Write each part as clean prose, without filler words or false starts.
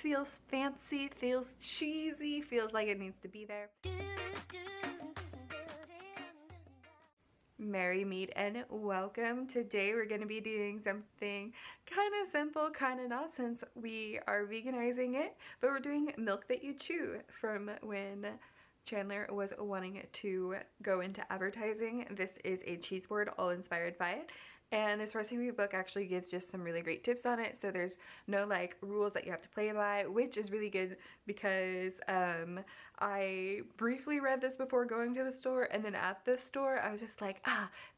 Feels fancy, feels cheesy, feels like it needs to be there. Merry meet and welcome. Today we're going to be doing something kind of simple, kind of not, since we are veganizing it, but we're doing milk that you chew from when Chandler was wanting to go into advertising. This is a cheese board all inspired by it. And this recipe book actually gives just some really great tips on it. So there's no like rules that you have to play by, which is really good because I briefly read this before going to the store, and then at the store I was just like,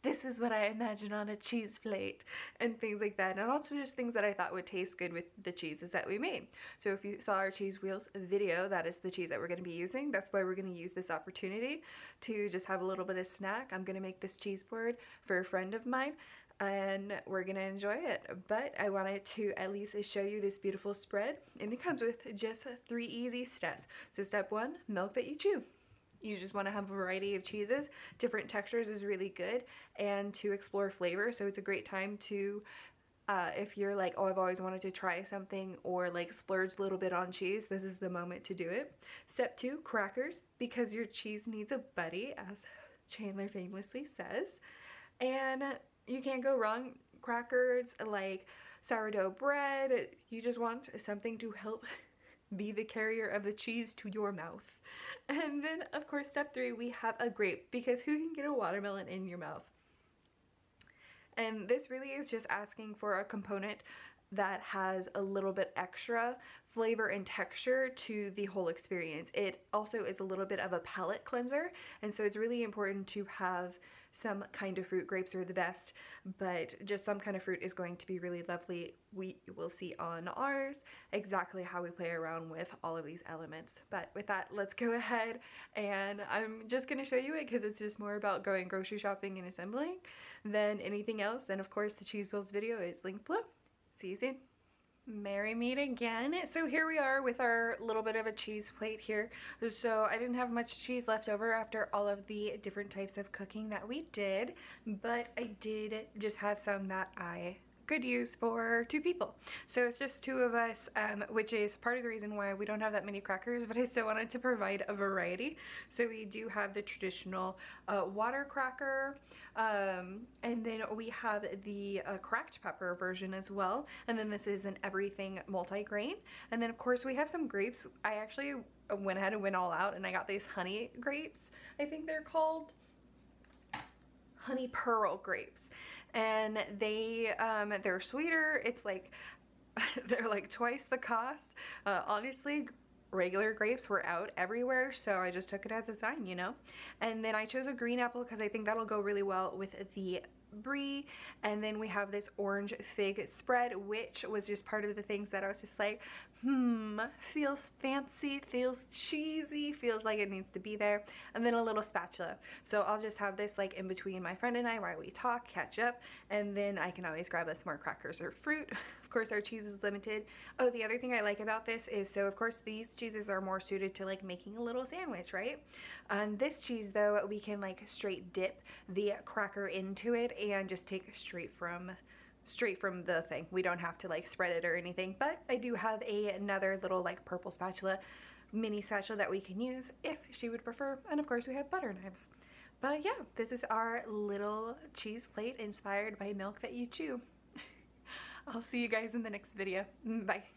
this is what I imagine on a cheese plate and things like that. And also just things that I thought would taste good with the cheeses that we made. So if you saw our cheese wheels video, that is the cheese that we're going to be using. That's why we're going to use this opportunity to just have a little bit of snack. I'm going to make this cheese board for a friend of mine, and we're gonna enjoy it. But I wanted to at least show you this beautiful spread, and it comes with just 3 easy steps. So step 1, milk that you chew. You just want to have a variety of cheeses. Different textures is really good, and to explore flavor. So it's a great time to if you're like, oh, I've always wanted to try something, or like splurge a little bit on cheese, this is the moment to do it. Step 2, crackers, because your cheese needs a buddy, as Chandler famously says. And you can't go wrong. Crackers, like sourdough bread, you just want something to help be the carrier of the cheese to your mouth. And then of course step 3, we have a grape, because who can get a watermelon in your mouth? And this really is just asking for a component that has a little bit extra flavor and texture to the whole experience. It also is a little bit of a palate cleanser, and so it's really important to have some kind of fruit. Grapes are the best, but just some kind of fruit is going to be really lovely. We will see on ours exactly how we play around with all of these elements. But with that, let's go ahead, and I'm just going to show you it because it's just more about going grocery shopping and assembling than anything else. And of course the cheese wheels video is linked below. See you soon. Merry meet again. So here we are with our little bit of a cheese plate here. So I didn't have much cheese left over after all of the different types of cooking that we did, but I did just have some that I could use for 2 people. So it's just 2 of us, which is part of the reason why we don't have that many crackers, but I still wanted to provide a variety. So we do have the traditional water cracker, and then we have the cracked pepper version as well. And then this is an everything multi-grain. And then of course we have some grapes. I actually went ahead and went all out, and I got these honey grapes, I think they're called. Honey pearl grapes, and they're sweeter. It's like they're like twice the cost. Honestly, regular grapes were out everywhere, so I just took it as a sign, you know. And then I chose a green apple because I think that'll go really well with the brie. And then we have this orange fig spread, which was just part of the things that I was just like, feels fancy, feels cheesy, feels like it needs to be there. And then a little spatula. So I'll just have this like in between my friend and I while we talk, catch up, and then I can always grab us more crackers or fruit. Of course our cheese is limited. Oh, the other thing I like about this is, so of course these cheeses are more suited to like making a little sandwich, right? And this cheese though, we can like straight dip the cracker into it and just take straight from the thing. We don't have to like spread it or anything. But I do have another little like purple spatula, mini spatula, that we can use if she would prefer. And of course we have butter knives. But yeah, this is our little cheese plate inspired by milk that you chew. I'll see you guys in the next video. Bye.